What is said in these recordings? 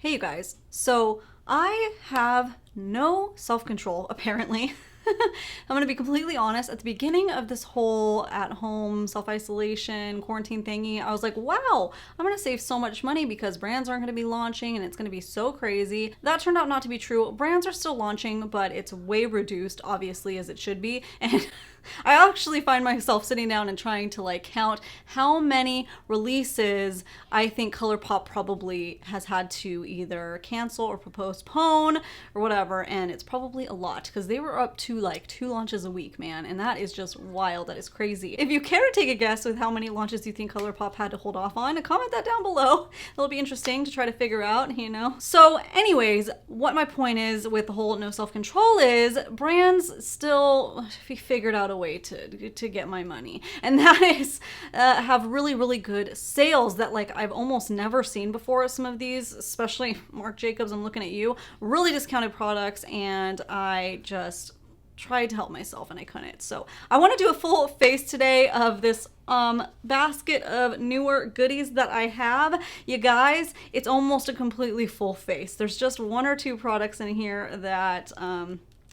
Hey you guys, so I have no self-control apparently. I'm gonna be completely honest, at the beginning of this whole at-home self-isolation quarantine thingy, I was like, wow, I'm gonna save so much money because brands aren't gonna be launching and it's gonna be so crazy. That turned out not to be true. Brands are still launching, but it's way reduced, obviously, as it should be. And I actually find myself sitting down and trying to like count how many releases I think ColourPop probably has had to either cancel or postpone or whatever, and it's probably a lot because they were up to like 2 launches a week, man, and that is just wild. That is crazy. If you care to take a guess with how many launches you think ColourPop had to hold off on, comment that down below. It'll be interesting to try to figure out, you know? So anyways, what my point is with the whole no self-control is brands still figured out a way to get my money, and that is have really good sales that like I've almost never seen before. Some of these, especially Marc Jacobs, I'm looking at you, really discounted products, and I just tried to help myself and I couldn't. So I want to do a full face today of this basket of newer goodies that I have. You guys, it's almost a completely full face. There's just 1 or 2 products in here that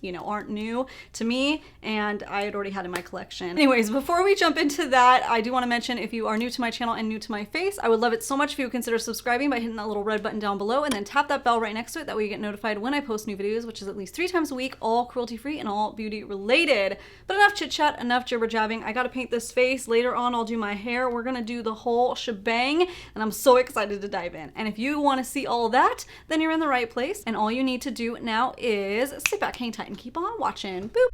you know, aren't new to me and I had already had in my collection. Anyways, before we jump into that, I do want to mention, if you are new to my channel and new to my face, I would love it so much if you would consider subscribing by hitting that little red button down below and then tap that bell right next to it. That way you get notified when I post new videos, which is at least 3 times a week, all cruelty free and all beauty related. But enough chit chat, enough jibber jabbing. I gotta paint this face. Later on I'll do my hair. We're gonna do the whole shebang and I'm so excited to dive in. And if you want to see all that, then you're in the right place, and all you need to do now is sit back, hang tight, and keep on watching. Boop.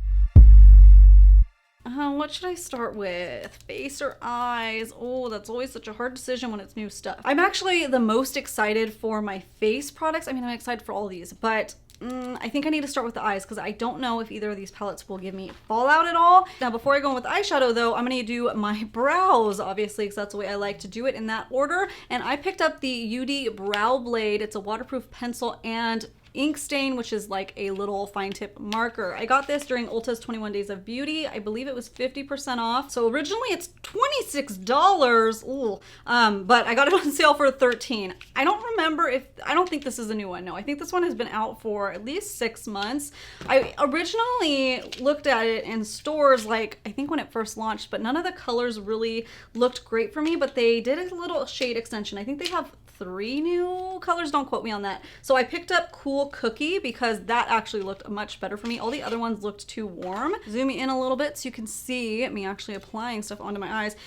What should I start with? Face or eyes? Oh, that's always such a hard decision when it's new stuff. I'm actually the most excited for my face products. I mean, I'm excited for all these, but I think I need to start with the eyes because I don't know if either of these palettes will give me fallout at all. Now, before I go in with eyeshadow though, I'm gonna do my brows, obviously, because that's the way I like to do it, in that order. And I picked up the UD Brow Blade. It's a waterproof pencil and ink stain, which is like a little fine tip marker. I got this during Ulta's 21 Days of Beauty. I believe it was 50% off. So originally it's $26. Ooh. But I got it on sale for $13. I don't think this is a new one. No, I think this one has been out for at least 6 months. I originally looked at it in stores, like I think when it first launched, but none of the colors really looked great for me, but they did a little shade extension. I think they have 3 new colors, don't quote me on that. So I picked up Cool Cookie because that actually looked much better for me. All the other ones looked too warm. Zoom in a little bit so you can see me actually applying stuff onto my eyes.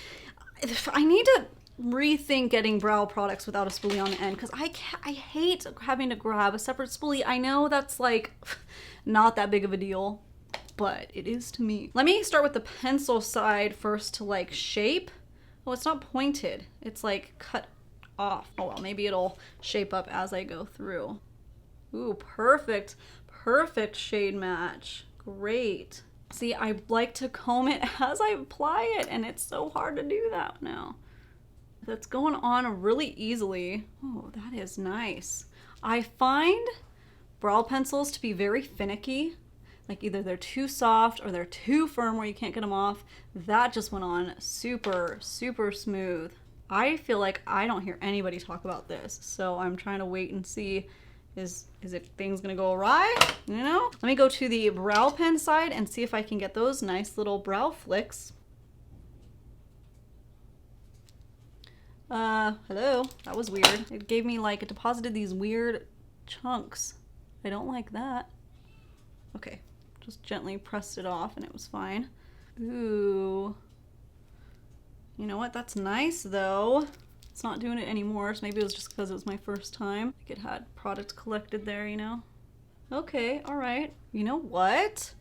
I need to rethink getting brow products without a spoolie on the end because I hate having to grab a separate spoolie. I know that's like not that big of a deal, but it is to me. Let me start with the pencil side first to like shape. Oh, it's not pointed. It's like cut off. Oh well, maybe it'll shape up as I go through. Ooh, perfect shade match. Great. See, I like to comb it as I apply it, and it's so hard to do that now. That's going on really easily. Oh, that is nice. I find brow pencils to be very finicky. Like either they're too soft or they're too firm where you can't get them off. That just went on super smooth. I feel like I don't hear anybody talk about this, so I'm trying to wait and see, is it things gonna go awry, you know? Let me go to the brow pen side and see if I can get those nice little brow flicks. Hello, that was weird. It gave me like, it deposited these weird chunks. I don't like that. Okay, just gently pressed it off and it was fine. Ooh. You know what? That's nice though. It's not doing it anymore, so maybe it was just because it was my first time. Like it had product collected there, you know? Okay, all right. You know what?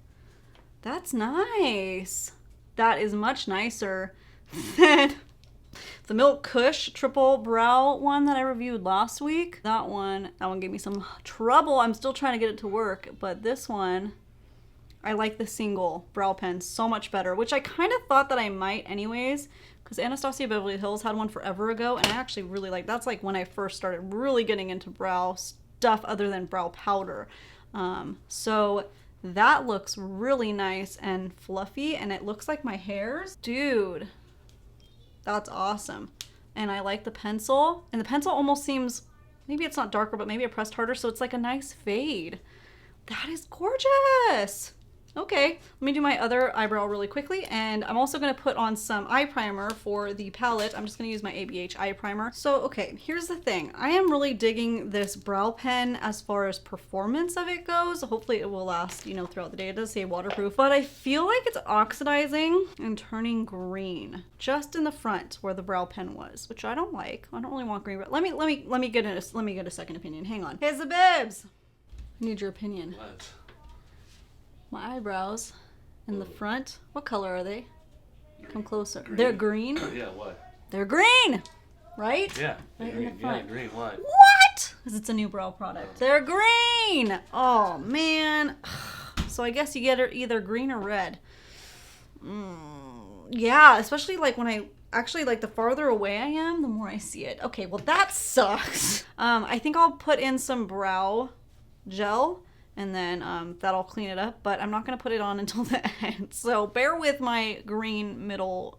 That's nice. That is much nicer than the Milk Kush triple brow one that I reviewed last week. That one gave me some trouble. I'm still trying to get it to work, but this one, I like the single brow pen so much better, which I kind of thought that I might anyways, because Anastasia Beverly Hills had one forever ago, and I actually really like, that's like when I first started really getting into brow stuff other than brow powder. So that looks really nice and fluffy, and it looks like my hairs. Dude, that's awesome. And I like the pencil, and the pencil almost seems maybe it's not darker, but maybe I pressed harder, so it's like a nice fade. That is gorgeous. Okay, let me do my other eyebrow really quickly, and I'm also going to put on some eye primer for the palette. I'm just going to use my ABH eye primer. So, okay, here's the thing. I am really digging this brow pen as far as performance of it goes. Hopefully it will last, you know, throughout the day. It does say waterproof, but I feel like it's oxidizing and turning green just in the front where the brow pen was, which I don't like. I don't really want green. Let me get a second opinion. Hang on. Here's the bibs. I need your opinion. What? My eyebrows in the front. What color are they? Come closer. Green. They're green? Yeah, what? They're green! Right? Yeah. Right Green. in the front. Yeah, green. What? What? Because it's a new brow product. They're green! Oh, man. So I guess you get either green or red. Yeah, especially like when I... Actually, like the farther away I am, the more I see it. Okay, well that sucks. I think I'll put in some brow gel, and then that'll clean it up, but I'm not going to put it on until the end. So bear with my green middle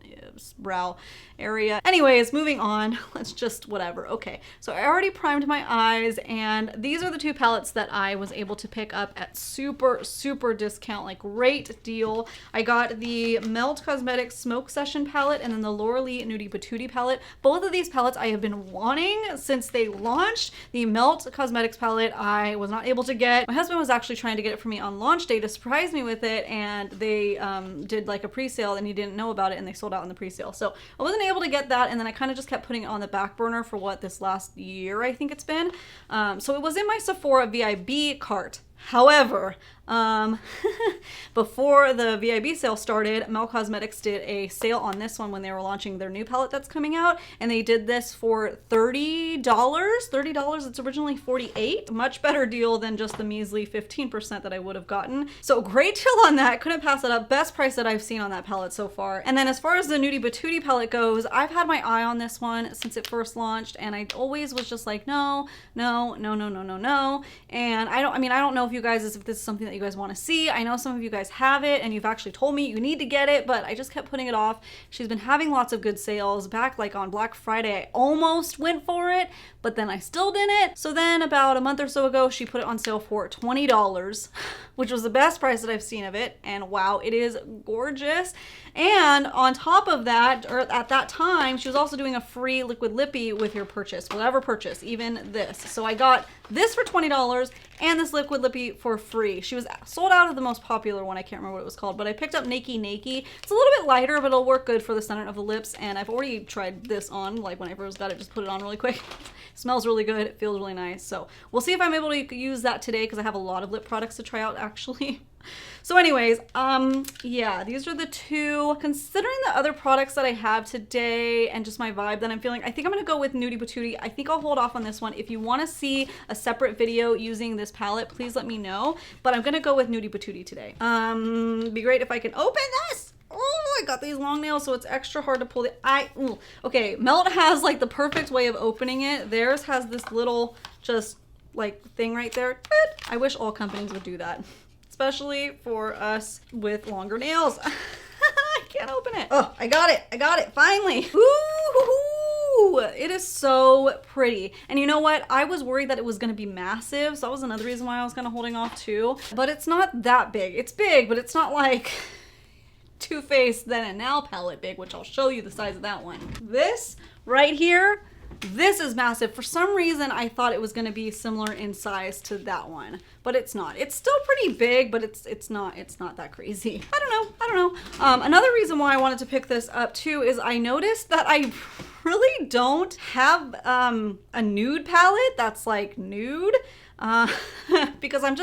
brow area. Anyways, moving on. Let's just whatever. Okay, so I already primed my eyes, and these are the two palettes that I was able to pick up at super discount, like great deal. I got the Melt Cosmetics Smoke Session palette and then the Laura Lee Nudie Patootie palette. Both of these palettes I have been wanting since they launched. The Melt Cosmetics palette I was not able to get. My husband was actually trying to get it for me on launch day to surprise me with it, and they did like a pre-sale, and he didn't know about it, and they sold out in the pre-sale. So I wasn't able to get that, and then I kind of just kept putting it on the back burner for what, this last year I think it's been. So it was in my Sephora VIB cart. However, before the VIB sale started, Melt Cosmetics did a sale on this one when they were launching their new palette that's coming out, and they did this for $30. $30, it's originally $48. Much better deal than just the measly 15% that I would have gotten. So great deal on that, couldn't pass it up. Best price that I've seen on that palette so far. And then as far as the Nudie Patootie palette goes, I've had my eye on this one since it first launched, and I always was just like, no. And I don't know if you guys, if this is something that you guys want to see. I know some of you guys have it and you've actually told me you need to get it, but I just kept putting it off. She's been having lots of good sales. Back like on Black Friday, I almost went for it, but then I still didn't. So then about a month or so ago, she put it on sale for $20, which was the best price that I've seen of it. And wow, it is gorgeous. And on top of that, or at that time, she was also doing a free liquid lippy with your purchase, whatever purchase, even this. So I got this for $20 and this liquid lippy for free. She was sold out of the most popular one. I can't remember what it was called, but I picked up Nakey Nakey. It's a little bit lighter, but it'll work good for the center of the lips. And I've already tried this on, like when I first got it, just put it on really quick. It smells really good. It feels really nice. So we'll see if I'm able to use that today, because I have a lot of lip products to try out actually. So anyways, yeah, these are the two. Considering the other products that I have today and just my vibe that I'm feeling, I think I'm gonna go with Nudie Patootie. I think I'll hold off on this one. If you wanna see a separate video using this palette, please let me know. But I'm gonna go with Nudie Patootie today. Be great if I can open this. Oh, I got these long nails, so it's extra hard to pull the Okay, Melt has like the perfect way of opening it. Theirs has this little just like thing right there. I wish all companies would do that, especially for us with longer nails. I can't open it. Oh, I got it finally. Ooh, it is so pretty. And you know what? I was worried that it was gonna be massive, so that was another reason why I was kind of holding off too. But it's not that big. It's big, but it's not like Too Faced Then and Now palette big, which I'll show you the size of that one. This right here, this is massive. For some reason, I thought it was gonna be similar in size to that one, but it's not. It's still pretty big, but it's not that crazy. I don't know. Another reason why I wanted to pick this up too is I noticed that I really don't have a nude palette that's like nude. Because I'm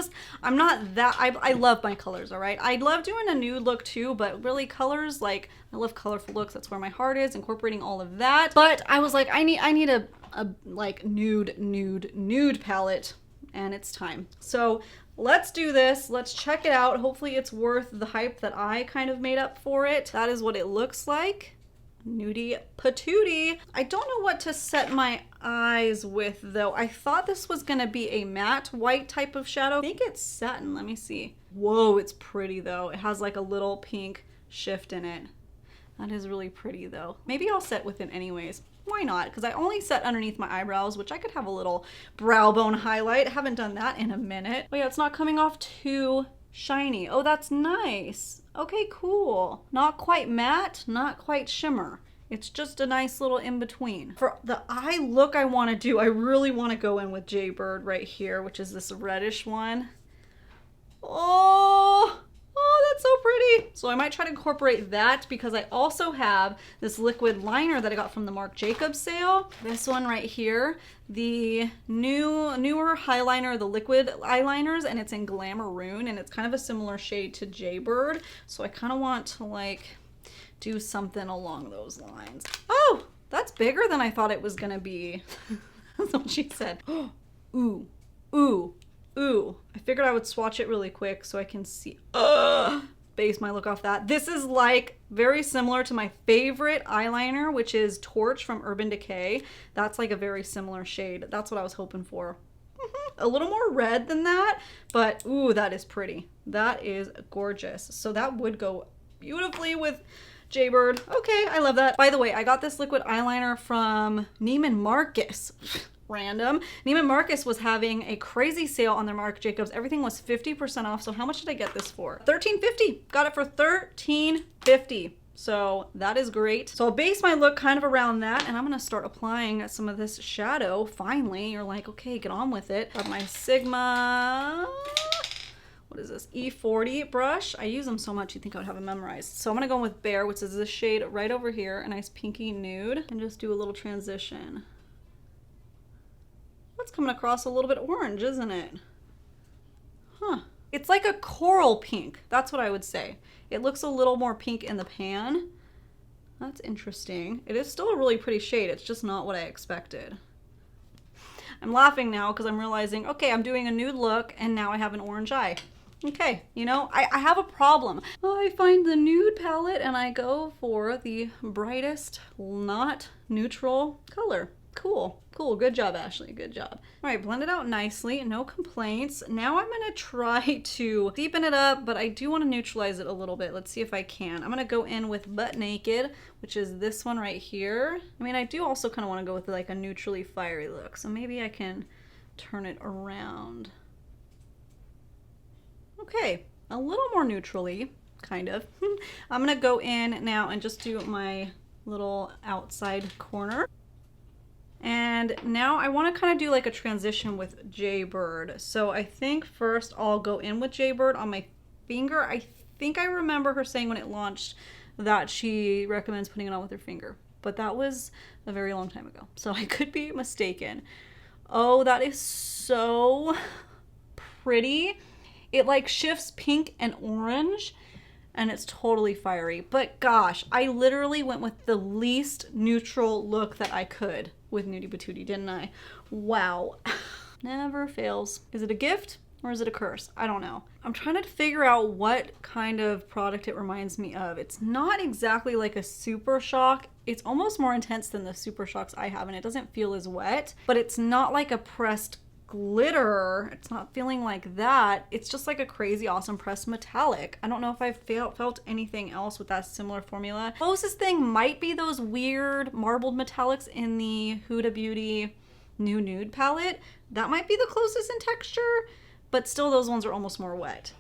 not that, I love my colors, all right? I love doing a nude look too, but really colors, like, I love colorful looks. That's where my heart is, incorporating all of that. But I was like, I need a like nude palette, and it's time. So let's do this. Let's check it out. Hopefully it's worth the hype that I kind of made up for it. That is what it looks like. Nudie Patootie. I don't know what to set my eyes with though. I thought this was gonna be a matte white type of shadow. I think it's satin. Let me see. Whoa, it's pretty though. It has like a little pink shift in it. That is really pretty though. Maybe I'll set with it anyways. why not? Because I only set underneath my eyebrows, which I could have a little brow bone highlight. Haven't done that in a minute. Oh yeah, it's not coming off too shiny. Oh, that's nice. Okay, cool. Not quite matte, not quite shimmer. It's just a nice little in-between. For the eye look I want to do, I really want to go in with Jaybird right here, which is this reddish one. Oh, that's so pretty. So I might try to incorporate that because I also have this liquid liner that I got from the Marc Jacobs sale. This one right here, the newer highliner, the liquid eyeliners, and it's in Glamourune, and it's kind of a similar shade to Jaybird. So I kind of want to like do something along those lines. Oh, that's bigger than I thought it was gonna be. That's what she said. Ooh, ooh. Ooh, I figured I would swatch it really quick so I can see, base my look off that. This is like very similar to my favorite eyeliner, which is Torch from Urban Decay. That's like a very similar shade. That's what I was hoping for. A little more red than that, but ooh, that is pretty. That is gorgeous. So that would go beautifully with Jaybird. Okay, I love that. By the way, I got this liquid eyeliner from Neiman Marcus. Random. Neiman Marcus was having a crazy sale on their Marc Jacobs. Everything was 50% off. So how much did I get this for? $13.50. Got it for $13.50. So that is great. So I'll base my look kind of around that, and I'm gonna start applying some of this shadow. Finally, you're like, okay, get on with it. Of my Sigma, what is this, E40 brush. I use them so much you think I would have them memorized. So I'm gonna go in with Bare, which is this shade right over here, a nice pinky nude, and just do a little transition. That's coming across a little bit orange, isn't it? Huh. It's like a coral pink. That's what I would say. It looks a little more pink in the pan. That's interesting. It is still a really pretty shade. It's just not what I expected. I'm laughing now because I'm realizing, okay, I'm doing a nude look and now I have an orange eye. Okay, you know, I have a problem. I find the nude palette and I go for the brightest, not neutral color. Cool, cool, good job, Ashley, good job. All right, blend it out nicely, no complaints. Now I'm gonna try to deepen it up, but I do wanna neutralize it a little bit. Let's see if I can. I'm gonna go in with Butt Naked, which is this one right here. I mean, I do also kinda wanna go with like a neutrally fiery look, so maybe I can turn it around. Okay, a little more neutrally, kind of. I'm gonna go in now and just do my little outside corner. And now I want to kind of do like a transition with Jaybird. So I think first I'll go in with Jaybird on my finger. I think I remember her saying when it launched that she recommends putting it on with her finger, but that was a very long time ago, so I could be mistaken. Oh, that is so pretty. It like shifts pink and orange, and it's totally fiery. But gosh, I literally went with the least neutral look that I could with Nudie Patootie, didn't I? Wow. Never fails. Is it a gift or is it a curse? I don't know. I'm trying to figure out what kind of product it reminds me of. It's not exactly like a Super Shock. It's almost more intense than the Super Shocks I have, and it doesn't feel as wet, but it's not like a pressed glitter. It's not feeling like that. It's just like a crazy awesome pressed metallic. I don't know if I've felt anything else with that similar formula. Closest thing might be those weird marbled metallics in the Huda Beauty New Nude palette. That might be the closest in texture, but still those ones are almost more wet.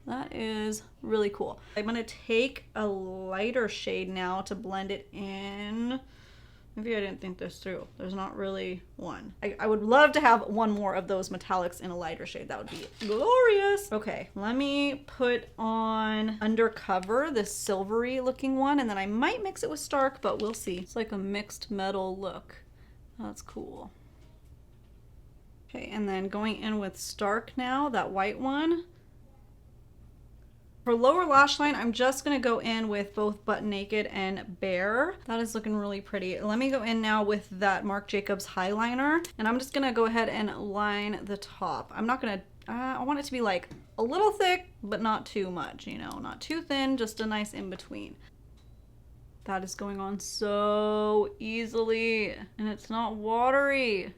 That is really cool. I'm gonna take a lighter shade now to blend it in. Maybe I didn't think this through. There's not really one. I would love to have one more of those metallics in a lighter shade. That would be glorious. Okay, let me put on Undercover, this silvery looking one, and then I might mix it with Stark, but we'll see. It's like a mixed metal look. That's cool. Okay, and then going in with Stark now, that white one. For lower lash line, I'm just gonna go in with both Butt Naked and Bare. That is looking really pretty. Let me go in now with that Marc Jacobs highliner, and I'm just gonna go ahead and line the top. I'm not gonna, I want it to be like a little thick, but not too much, you know, not too thin, just a nice in between. That is going on so easily, and it's not watery.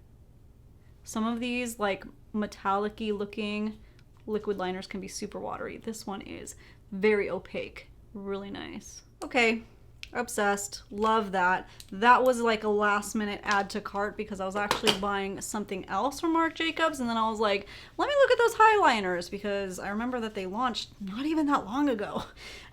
Some of these like metallic-y looking liquid liners can be super watery. This one is very opaque, really nice. Okay, Obsessed. Love that. That was like a last minute add to cart because I was actually buying something else from Marc Jacobs, and then I was like, let me look at those highliners because I remember that they launched not even that long ago.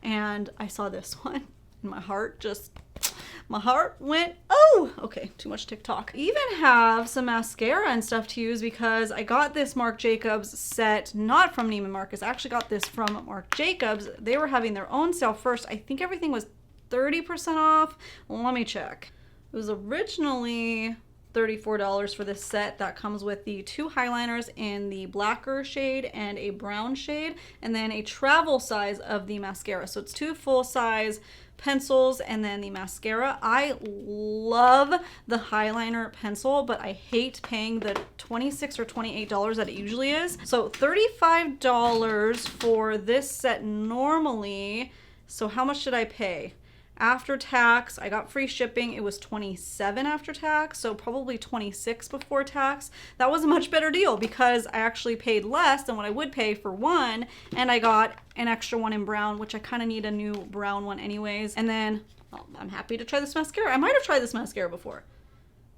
And I saw this one and my heart went, oh, okay, too much TikTok. I even have some mascara and stuff to use because I got this Marc Jacobs set, not from Neiman Marcus. I actually got this from Marc Jacobs. They were having their own sale first. I think everything was 30% off. Well, let me check. It was originally $34 for this set that comes with the 2 highliners in the blacker shade and a brown shade, and then a travel size of the mascara. So it's 2 full size pencils and then the mascara. I love the highliner pencil, but I hate paying the $26 or $28 that it usually is. So $35 for this set normally. So how much did I pay? After tax, I got free shipping. It was $27 after tax, so probably $26 before tax. That was a much better deal because I actually paid less than what I would pay for one, and I got an extra one in brown, which I kind of need a new brown one anyways. And then, well, I'm happy to try this mascara. I might have tried this mascara before.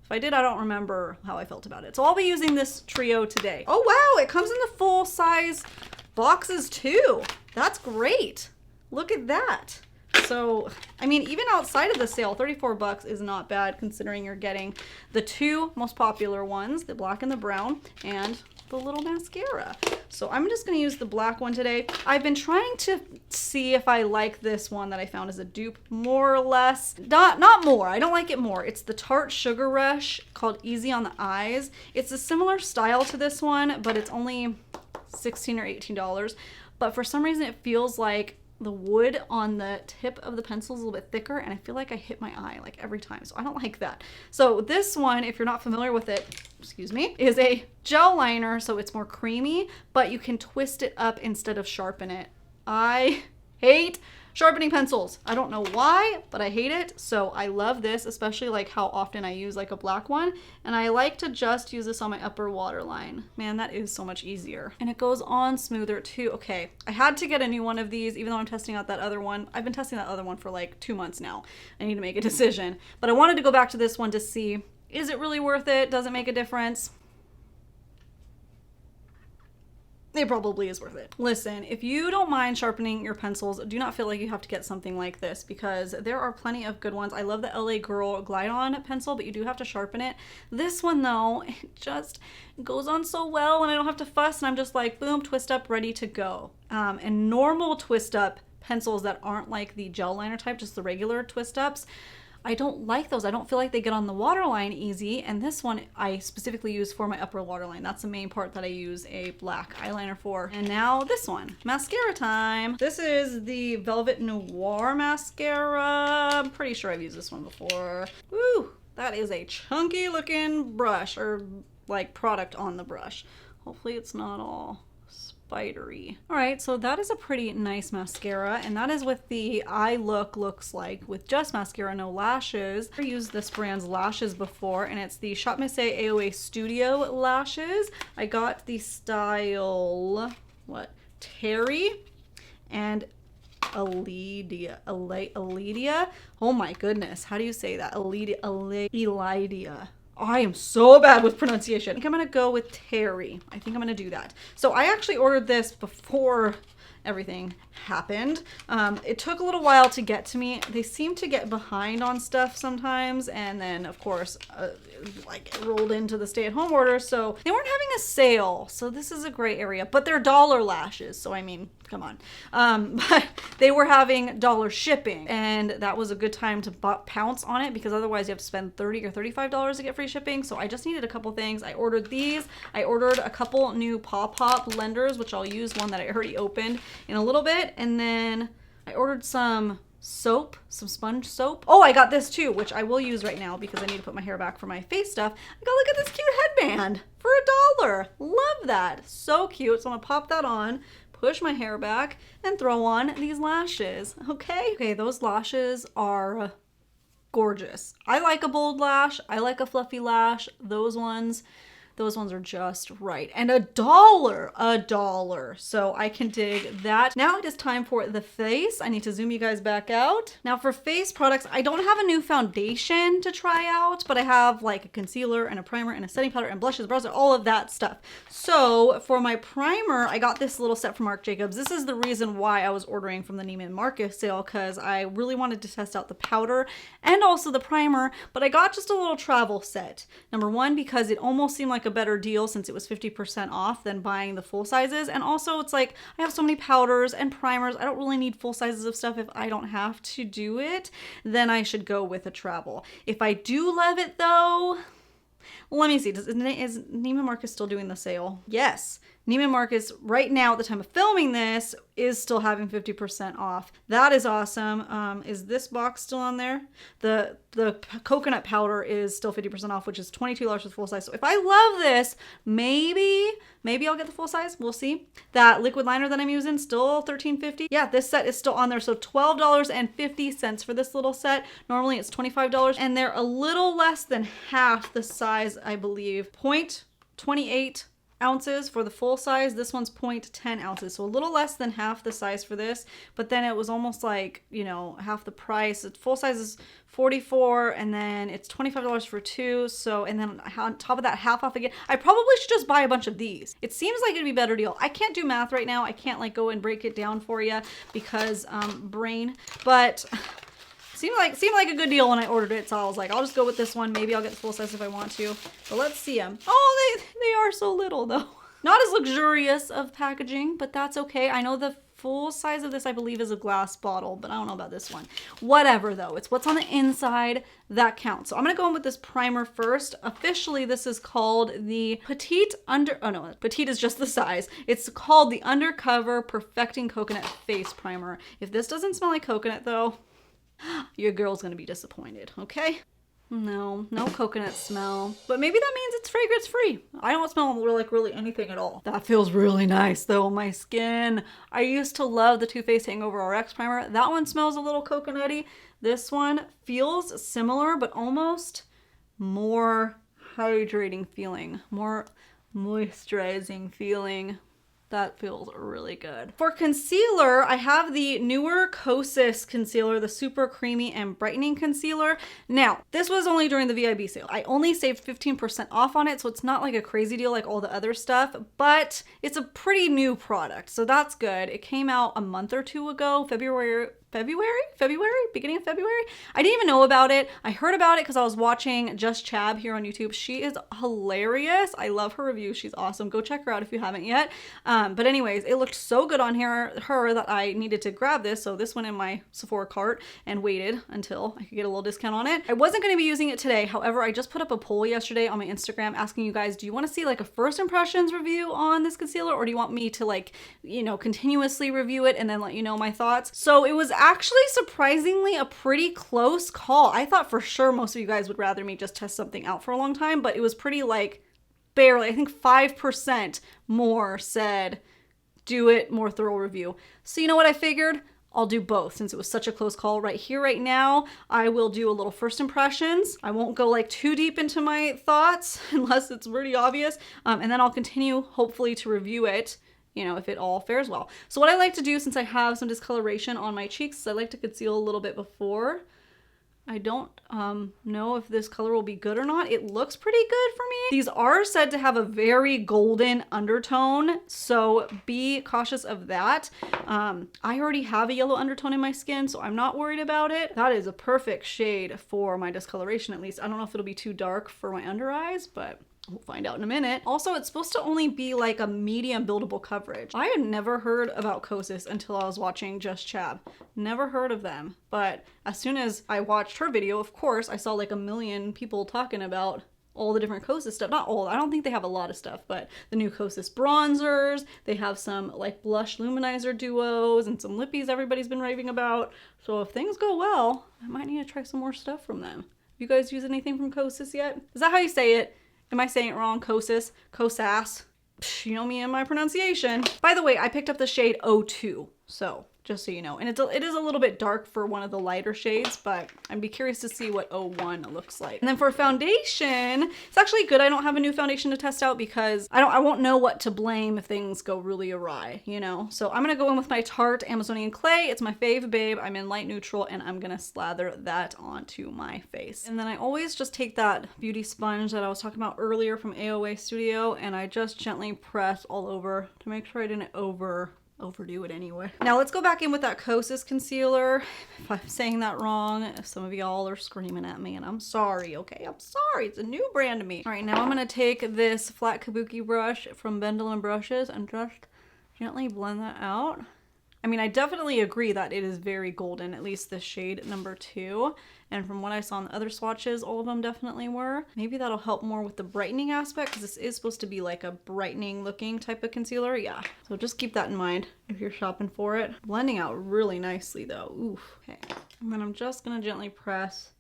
If I did, I don't remember how I felt about it. So I'll be using this trio today. Oh wow, it comes in the full size boxes too. That's great. Look at that. So, I mean, even outside of the sale, 34 bucks is not bad considering you're getting the 2 most popular ones, the black and the brown, and the little mascara. So I'm just going to use the black one today. I've been trying to see if I like this one that I found as a dupe more or less. Not more. I don't like it more. It's the Tarte Sugar Rush called Easy on the Eyes. It's a similar style to this one, but it's only $16 or $18. But for some reason, it feels like the wood on the tip of the pencil is a little bit thicker, and I feel like I hit my eye like every time, so I don't like that. So this one, if you're not familiar with it, excuse me, is a gel liner, so it's more creamy, but you can twist it up instead of sharpen it. I hate sharpening pencils. I don't know why, but I hate it. So I love this, especially like how often I use like a black one. And I like to just use this on my upper waterline. Man, that is so much easier. And it goes on smoother too. Okay, I had to get a new one of these, even though I'm testing out that other one. I've been testing that other one for like 2 months now. I need to make a decision. But I wanted to go back to this one to see, is it really worth it? Does it make a difference? It probably is worth it. Listen, if you don't mind sharpening your pencils, do not feel like you have to get something like this because there are plenty of good ones. I love the LA Girl Glide On pencil, but you do have to sharpen it. This one though, it just goes on so well and I don't have to fuss, and I'm just like, boom, twist up, ready to go. And normal twist up pencils that aren't like the gel liner type, just the regular twist ups, I don't like those. I don't feel like they get on the waterline easy, and this one I specifically use for my upper waterline. That's the main part that I use a black eyeliner for. And now this one, mascara time. This is the Velvet Noir mascara. I'm pretty sure I've used this one before. Woo, that is a chunky looking brush, or like product on the brush. Hopefully it's not all spidery. All right, so that is a pretty nice mascara, and that is what the eye look looks like with just mascara, no lashes. I've used this brand's lashes before, and it's the Shop Miss AOA Studio lashes. I got the style, what, Terry and Elidia. Oh my goodness, how do you say that? Elidia. I am so bad with pronunciation. I think I'm gonna go with Terry. I think I'm gonna do that. So I actually ordered this before everything happened. It took a little while to get to me. They seem to get behind on stuff sometimes, and then of course like it rolled into the stay-at-home order, so they weren't having a sale, so this is a gray area, but they're dollar lashes, so I mean, come on. But they were having dollar shipping, and that was a good time to pounce on it because otherwise you have to spend $30 or $35 to get free shipping. So I just needed a couple things. I ordered these. I ordered a couple new Paw Pop blenders, which I'll use one that I already opened in a little bit, and then I ordered some soap, some sponge soap. Oh, I got this too, which I will use right now because I need to put my hair back for my face stuff. I got, look at this cute headband for $1. Love that. So cute. So I'm gonna pop that on, push my hair back, and throw on these lashes. Okay, those lashes are gorgeous. I like a bold lash. I like a fluffy lash. Those ones, Those ones are just right. And $1. So I can dig that. Now it is time for the face. I need to zoom you guys back out. Now for face products, I don't have a new foundation to try out, but I have like a concealer and a primer and a setting powder and blushes, browser, all of that stuff. So for my primer, I got this little set from Marc Jacobs. This is the reason why I was ordering from the Neiman Marcus sale, because I really wanted to test out the powder and also the primer, but I got just a little travel set. Number one, because it almost seemed like a better deal since it was 50% off than buying the full sizes. And also it's like, I have so many powders and primers. I don't really need full sizes of stuff if I don't have to do it. Then I should go with a travel. If I do love it though, let me see, is Neiman Marcus still doing the sale? Yes. Neiman Marcus right now at the time of filming this is still having 50% off. That is awesome. Is this box still on there? The coconut powder is still 50% off, which is $22 for the full size. So if I love this, maybe I'll get the full size. We'll see. That liquid liner that I'm using, still $13.50. Yeah, this set is still on there. So $12.50 for this little set. Normally it's $25, and they're a little less than half the size, I believe. 0.28 ounces for the full size. This one's 0.10 ounces, so a little less than half the size for this, but then it was almost like, you know, half the price. The full size is $44, and then it's $25 for two, so, and then on top of that, half off again. I probably should just buy a bunch of these. It seems like it'd be a better deal. I can't do math right now. I can't like go and break it down for you because brain, but seemed like a good deal when I ordered it, so I was like, I'll just go with this one. Maybe I'll get the full size if I want to, but let's see them. Oh, they are so little though. Not as luxurious of packaging, but that's okay. I know the full size of this, I believe, is a glass bottle, but I don't know about this one. Whatever though, it's what's on the inside that counts. So I'm gonna go in with this primer first. Officially, this is called the Petite Petite is just the size. It's called the Undercover Perfecting Coconut Face Primer. If this doesn't smell like coconut though, your girl's gonna be disappointed, okay? No coconut smell, but maybe that means it's fragrance free. I don't smell like really anything at all. That feels really nice though on my skin. I used to love the Too Faced Hangover RX primer. That one smells a little coconutty. This one feels similar, but almost more hydrating feeling, more moisturizing feeling. That feels really good. For concealer, I have the newer Kosas concealer, the super creamy and brightening concealer. Now, this was only during the VIB sale. I only saved 15% off on it, so it's not like a crazy deal like all the other stuff, but it's a pretty new product, so that's good. It came out a month or two ago, beginning of February. I didn't even know about it. I heard about it because I was watching Just Chab here on YouTube. She is hilarious. I love her reviews. She's awesome. Go check her out if you haven't yet. But anyways, it looked so good on her that I needed to grab this. So this went in my Sephora cart and waited until I could get a little discount on it. I wasn't going to be using it today. However, I just put up a poll yesterday on my Instagram asking you guys, do you want to see like a first impressions review on this concealer, or do you want me to like, you know, continuously review it and then let you know my thoughts? So it was actually surprisingly a pretty close call. I thought for sure most of you guys would rather me just test something out for a long time, but it was pretty like barely, I think 5% more said do it, more thorough review. So you know what I figured? I'll do both since it was such a close call. Right here, right now, I will do a little first impressions. I won't go like too deep into my thoughts unless it's really obvious. And then I'll continue hopefully to review it, you know, if it all fares well. So what I like to do, since I have some discoloration on my cheeks, is I like to conceal a little bit before. I don't know if this color will be good or not. It looks pretty good for me. These are said to have a very golden undertone, so be cautious of that. I already have a yellow undertone in my skin, so I'm not worried about it. That is a perfect shade for my discoloration, at least. I don't know if it'll be too dark for my under eyes, but we'll find out in a minute. Also, it's supposed to only be like a medium buildable coverage. I had never heard about Kosas until I was watching Just Chab. Never heard of them, but as soon as I watched her video, of course, I saw like a million people talking about all the different Kosas stuff. Not all, I don't think they have a lot of stuff, but the new Kosas bronzers, they have some like blush luminizer duos and some lippies everybody's been raving about. So if things go well, I might need to try some more stuff from them. You guys use anything from Kosas yet? Is that how you say it? Am I saying it wrong? Kosas? Kosas? You know me and my pronunciation. By the way, I picked up the shade 02. So just so you know. And it is a little bit dark for one of the lighter shades, but I'd be curious to see what 01 looks like. And then for foundation, it's actually good I don't have a new foundation to test out because I won't know what to blame if things go really awry, you know? So I'm gonna go in with my Tarte Amazonian Clay. It's my fave babe. I'm in light neutral and I'm gonna slather that onto my face. And then I always just take that beauty sponge that I was talking about earlier from AOA Studio and I just gently press all over to make sure I didn't overdo it anyway. Now let's go back in with that Kosas concealer. If I'm saying that wrong, some of y'all are screaming at me and I'm sorry, okay? I'm sorry, it's a new brand to me. All right, now I'm gonna take this flat kabuki brush from Bendel & Brushes and just gently blend that out. I mean, I definitely agree that it is very golden, at least the shade number 2. And from what I saw in the other swatches, all of them definitely were. Maybe that'll help more with the brightening aspect because this is supposed to be like a brightening looking type of concealer. Yeah, so just keep that in mind if you're shopping for it. Blending out really nicely though. Oof. Okay, and then I'm just gonna gently press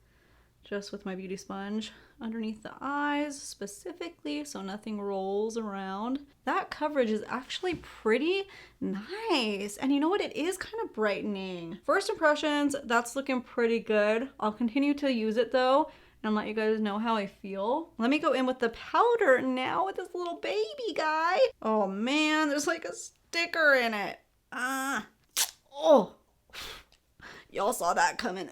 just with my beauty sponge underneath the eyes specifically so nothing rolls around. That coverage is actually pretty nice. And you know what? It is kind of brightening. First impressions, that's looking pretty good. I'll continue to use it though and let you guys know how I feel. Let me go in with the powder now with this little baby guy. Oh man, there's like a sticker in it. Oh, y'all saw that coming.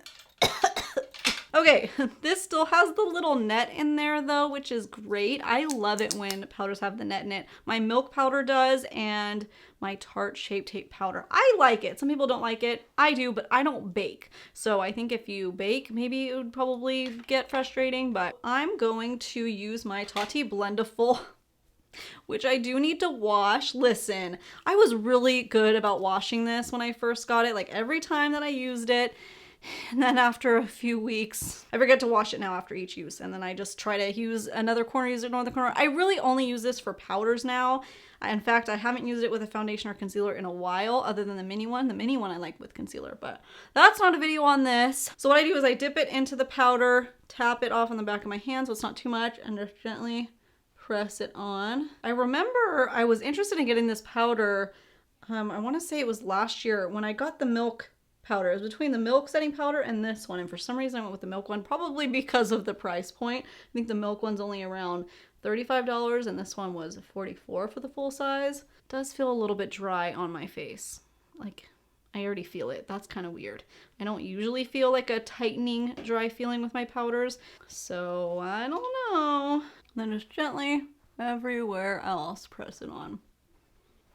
Okay, this still has the little net in there though, which is great. I love it when powders have the net in it. My Milk powder does and my Tarte Shape Tape powder. I like it. Some people don't like it. I do, but I don't bake. So I think if you bake, maybe it would probably get frustrating, but I'm going to use my Tati Blendiful, which I do need to wash. Listen, I was really good about washing this when I first got it. Like every time that I used it, and then after a few weeks, I forget to wash it now after each use. And then I just try to use another corner, use it another corner. I really only use this for powders now. In fact, I haven't used it with a foundation or concealer in a while other than the mini one. The mini one I like with concealer, but that's not a video on this. So what I do is I dip it into the powder, tap it off on the back of my hand so it's not too much, and just gently press it on. I remember I was interested in getting this powder. I want to say it was last year when I got the Milk powder. It was between the Milk setting powder and this one, and for some reason I went with the Milk one, probably because of the price point. I think the Milk one's only around $35 and this one was $44 for the full size. It does feel a little bit dry on my face. Like, I already feel it. That's kind of weird. I don't usually feel like a tightening dry feeling with my powders, so I don't know. Then just gently everywhere else press it on.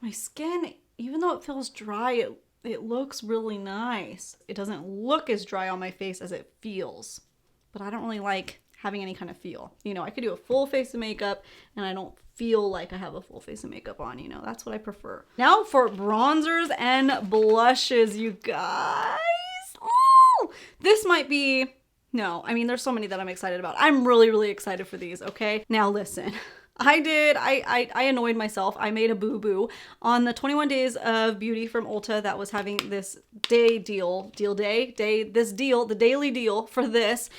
My skin, even though it feels dry, it looks really nice. It doesn't look as dry on my face as it feels, but I don't really like having any kind of feel. You know, I could do a full face of makeup and I don't feel like I have a full face of makeup on, you know, that's what I prefer. Now for bronzers and blushes, you guys. Oh, this might be, no, I mean, there's so many that I'm excited about. I'm really, really excited for these, okay? Now listen. I annoyed myself. I made a boo-boo on the 21 Days of Beauty from Ulta that was having this the daily deal for this.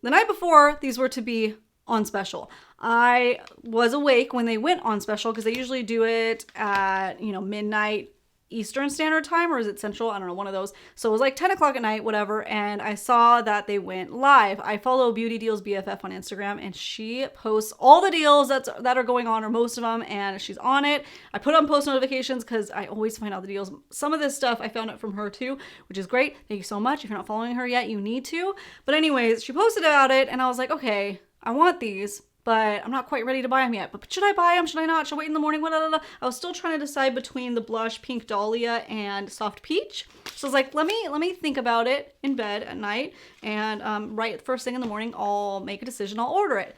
The night before, these were to be on special. I was awake when they went on special because they usually do it at, you know, midnight Eastern Standard Time, or is it Central? I don't know, one of those. So it was like 10 o'clock at night, whatever, and I saw that they went live. I follow Beauty Deals BFF on Instagram, and she posts all the deals that are going on, or most of them, and she's on it. I put on post notifications because I always find out the deals. Some of this stuff I found out from her too, which is great. Thank you so much. If you're not following her yet, you need to. But anyways, she posted about it, and I was like, okay, I want these, but I'm not quite ready to buy them yet. But should I buy them? Should I not? Should I wait in the morning? I was still trying to decide between the blush Pink Dahlia and Soft Peach. So I was like, let me think about it in bed at night, and right first thing in the morning, I'll make a decision. I'll order it.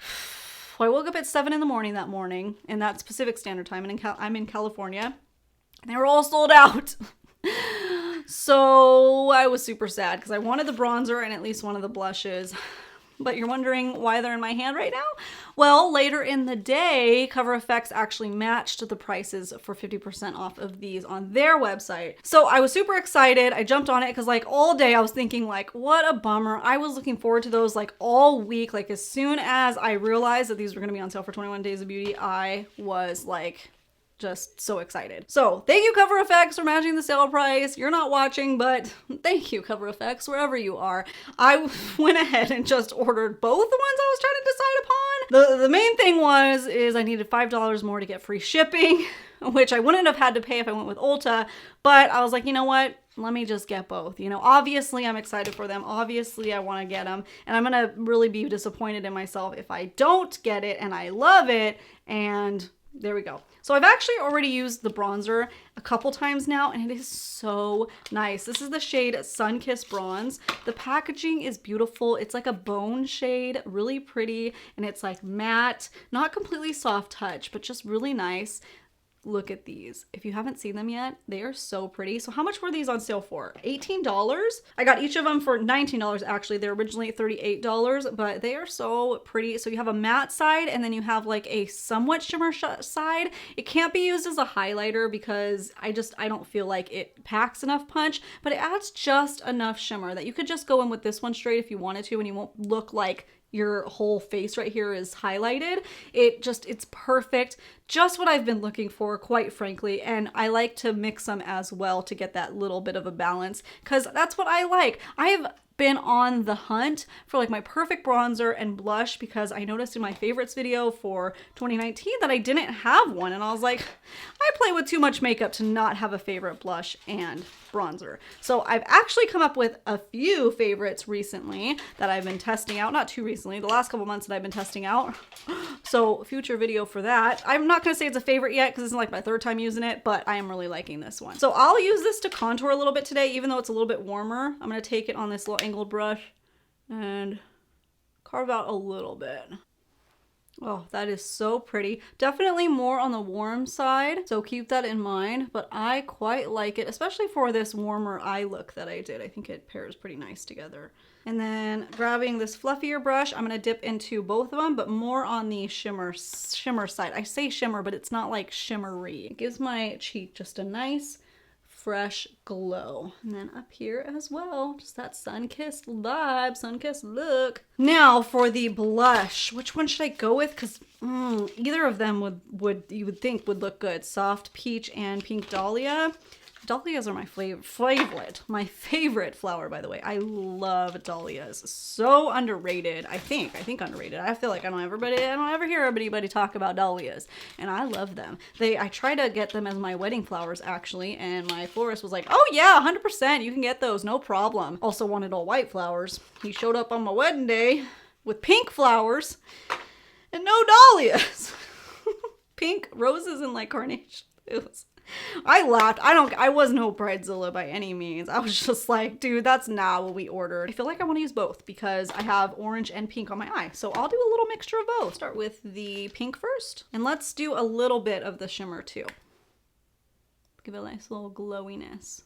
Well, I woke up at 7 in the morning that morning, and that's Pacific Standard Time, and I'm in California, and they were all sold out. So I was super sad because I wanted the bronzer and at least one of the blushes. But you're wondering why they're in my hand right now? Well, later in the day, Cover FX actually matched the prices for 50% off of these on their website. So I was super excited. I jumped on it because like all day I was thinking like, what a bummer. I was looking forward to those like all week. Like as soon as I realized that these were going to be on sale for 21 Days of Beauty, I was like just so excited. So thank you, Cover FX, for matching the sale price. You're not watching, but thank you, Cover FX, wherever you are. I went ahead and just ordered both the ones I was trying to decide upon. The main thing is I needed $5 more to get free shipping, which I wouldn't have had to pay if I went with Ulta, but I was like, you know what? Let me just get both. You know, obviously I'm excited for them. Obviously I want to get them, and I'm going to really be disappointed in myself if I don't get it and I love it. And there we go. So I've actually already used the bronzer a couple times now, and it is so nice. This is the shade Sunkissed Bronze. The packaging is beautiful. It's like a bone shade, really pretty, and it's like matte, not completely soft touch, but just really nice. Look at these. If you haven't seen them yet, they are so pretty. So how much were these on sale for? $18? I got each of them for $19 actually. They're originally $38, but they are so pretty. So you have a matte side, and then you have like a somewhat shimmer side. It can't be used as a highlighter because I don't feel like it packs enough punch, but it adds just enough shimmer that you could just go in with this one straight if you wanted to, and you won't look like your whole face right here is highlighted. It's perfect. Just what I've been looking for, quite frankly. And I like to mix them as well to get that little bit of a balance, because that's what I like. I have been on the hunt for like my perfect bronzer and blush, because I noticed in my favorites video for 2019 that I didn't have one, and I was like, I play with too much makeup to not have a favorite blush and bronzer. So I've actually come up with a few favorites recently that I've been testing out. Not too recently, the last couple months that I've been testing out. So future video for that. I'm not gonna say it's a favorite yet because it's like my third time using it, but I am really liking this one. So I'll use this to contour a little bit today, even though it's a little bit warmer. I'm gonna take it on this little angled brush and carve out a little bit. Oh, that is so pretty. Definitely more on the warm side, so keep that in mind, but I quite like it, especially for this warmer eye look that I did. I think it pairs pretty nice together. And then grabbing this fluffier brush, I'm gonna dip into both of them, but more on the shimmer side. I say shimmer, but it's not like shimmery. It gives my cheek just a nice fresh glow. And then up here as well, just that sun-kissed vibe, sun-kissed look. Now for the blush, which one should I go with? Because either of them you would think would look good. Soft Peach and Pink Dahlia. Dahlias are my favorite. My favorite flower, by the way. I love dahlias. So underrated. I think underrated. I feel like I don't ever hear anybody talk about dahlias, and I love them. I try to get them as my wedding flowers actually, and my florist was like, "Oh yeah, 100%. You can get those, no problem." Also wanted all white flowers. He showed up on my wedding day with pink flowers and no dahlias. Pink roses and like carnation. I laughed. I was no bridezilla by any means. I was just like, dude, that's not what we ordered. I feel like I want to use both because I have orange and pink on my eye. So I'll do a little mixture of both. Start with the pink first. And let's do a little bit of the shimmer too. Give it a nice little glowiness.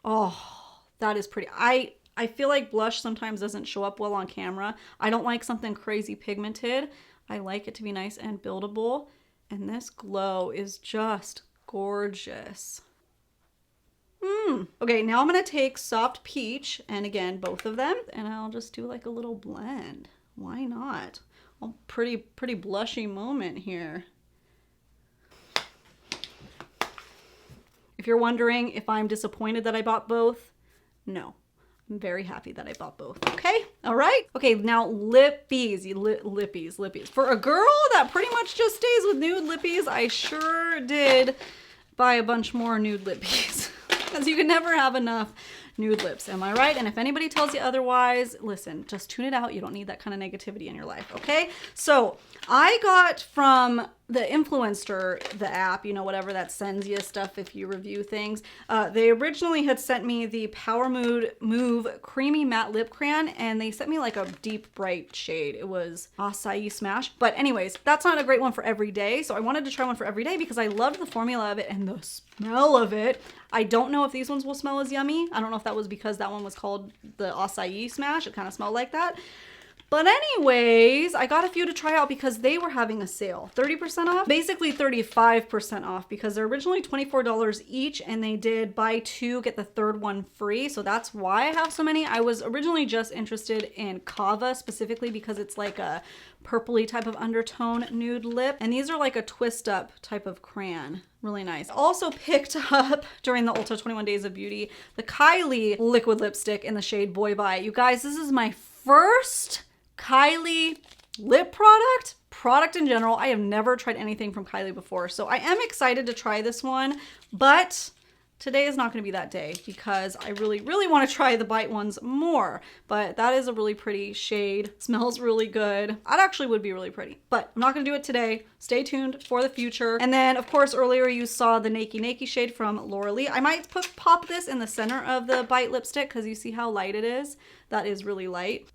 Oh, that is pretty. I feel like blush sometimes doesn't show up well on camera. I don't like something crazy pigmented. I like it to be nice and buildable. And this glow is just gorgeous. Okay, now I'm gonna take Soft Peach, and again, both of them, and I'll just do like a little blend. Why not? A pretty blushy moment here. If you're wondering if I'm disappointed that I bought both, no. I'm very happy that I bought both. Okay, all right. Okay, now lippies, lippies. For a girl that pretty much just stays with nude lippies, I sure did buy a bunch more nude lippies because you can never have enough nude lips. Am I right? And if anybody tells you otherwise, listen, just tune it out. You don't need that kind of negativity in your life, okay? So I got from the Influencer, the app, you know, whatever that sends you stuff if you review things. They originally had sent me the Power Move Creamy Matte Lip Crayon, and they sent me like a deep bright shade. It was Acai Smash. But anyways, that's not a great one for every day. So I wanted to try one for every day because I loved the formula of it and the smell of it. I don't know if these ones will smell as yummy. I don't know if that was because that one was called the Acai Smash. It kind of smelled like that. But anyways, I got a few to try out because they were having a sale. 30% off? Basically 35% off because they're originally $24 each and they did buy two, get the third one free. So that's why I have so many. I was originally just interested in Kava specifically because it's like a purpley type of undertone nude lip. And these are like a twist up type of crayon. Really nice. Also picked up during the Ulta 21 Days of Beauty, the Kylie liquid lipstick in the shade Boy Bye. You guys, this is my first Kylie lip product in general. I have never tried anything from Kylie before, so I am excited to try this one, but today is not going to be that day because I really want to try the Bite ones more. But that is a really pretty shade. Smells really good. That actually would be really pretty, but I'm not going to do it today. Stay tuned for the future. And then of course earlier you saw the Nakey shade from Laura Lee. I might pop this in the center of the Bite lipstick because you see how light it is. That is really light.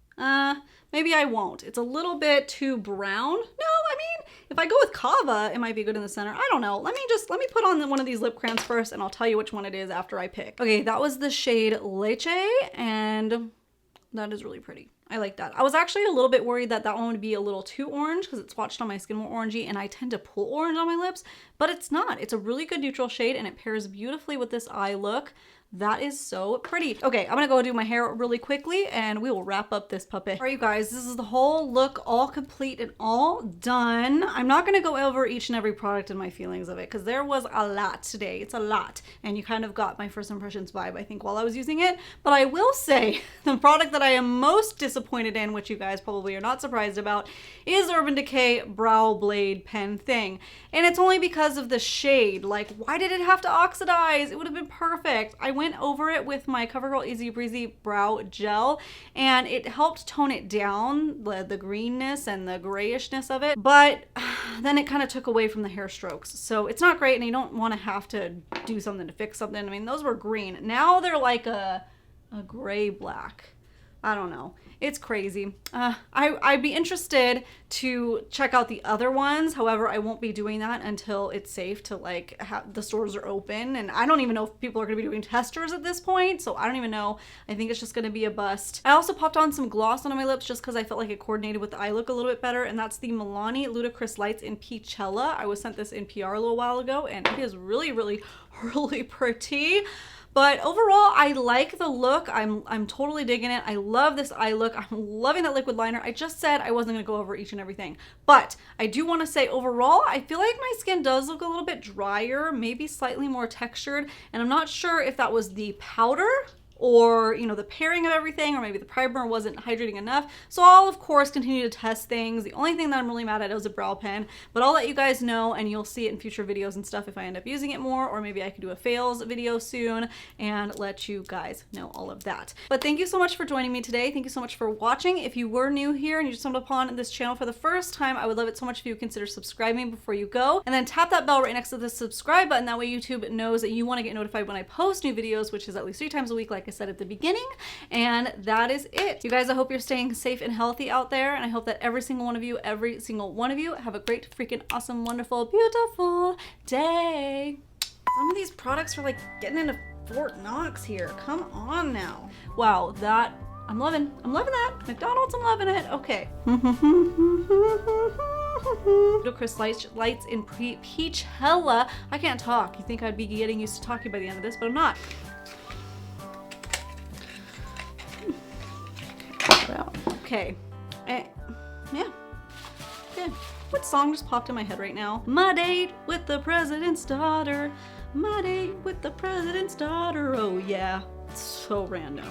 Maybe I won't. It's a little bit too brown. No, I mean, if I go with Kava, it might be good in the center. I don't know. Let me put on one of these lip crayons first and I'll tell you which one it is after I pick. Okay, that was the shade Leche and that is really pretty. I like that. I was actually a little bit worried that one would be a little too orange because it's swatched on my skin more orangey and I tend to pull orange on my lips, but it's not. It's a really good neutral shade and it pairs beautifully with this eye look. That is so pretty. Okay, I'm gonna go do my hair really quickly and we will wrap up this puppy. All right, you guys, this is the whole look all complete and all done. I'm not gonna go over each and every product and my feelings of it because there was a lot today. It's a lot. And you kind of got my first impressions vibe, I think, while I was using it. But I will say the product that I am most disappointed in, which you guys probably are not surprised about, is Urban Decay Brow Blade Pen Thing. And it's only because of the shade. Like, why did it have to oxidize? It would have been perfect. I went over it with my CoverGirl Easy Breezy Brow Gel and it helped tone it down, the greenness and the grayishness of it, but then it kind of took away from the hair strokes. So it's not great and you don't want to have to do something to fix something. I mean, those were green. Now they're like a gray black. I don't know. It's crazy. I'd be interested to check out the other ones. However, I won't be doing that until it's safe to like have the stores are open. And I don't even know if people are going to be doing testers at this point. So I don't even know. I think it's just going to be a bust. I also popped on some gloss on my lips just because I felt like it coordinated with the eye look a little bit better. And that's the Milani Ludicrous Lights in Peachella. I was sent this in PR a little while ago and it is really pretty. But overall, I like the look. I'm totally digging it. I love this eye look. I'm loving that liquid liner. I just said I wasn't gonna go over each and everything. But I do wanna say overall, I feel like my skin does look a little bit drier, maybe slightly more textured. And I'm not sure if that was the powder or, you know, the pairing of everything, or maybe the primer wasn't hydrating enough. So I'll of course continue to test things. The only thing that I'm really mad at is a brow pen, but I'll let you guys know and you'll see it in future videos and stuff if I end up using it more, or maybe I could do a fails video soon and let you guys know all of that. But thank you so much for joining me today. Thank you so much for watching. If you were new here and you just stumbled upon this channel for the first time, I would love it so much if you would consider subscribing before you go, and then tap that bell right next to the subscribe button. That way YouTube knows that you want to get notified when I post new videos, which is at least 3 times a week, like I said at the beginning. And that is it. You guys, I hope you're staying safe and healthy out there, and I hope that every single one of you have a great, freaking awesome, wonderful, beautiful day. Some of these products are like getting into Fort Knox here. Come on now. Wow, that I'm loving that. McDonald's, I'm loving it. Okay. Ludicrous Lights in Peachella. I can't talk. You think I'd be getting used to talking by the end of this, but I'm not. Okay. Yeah. What song just popped in my head right now? My date with the president's daughter. My date with the president's daughter. Oh yeah. It's so random.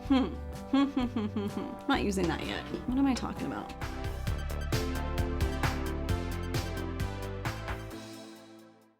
I'm not using that yet. What am I talking about?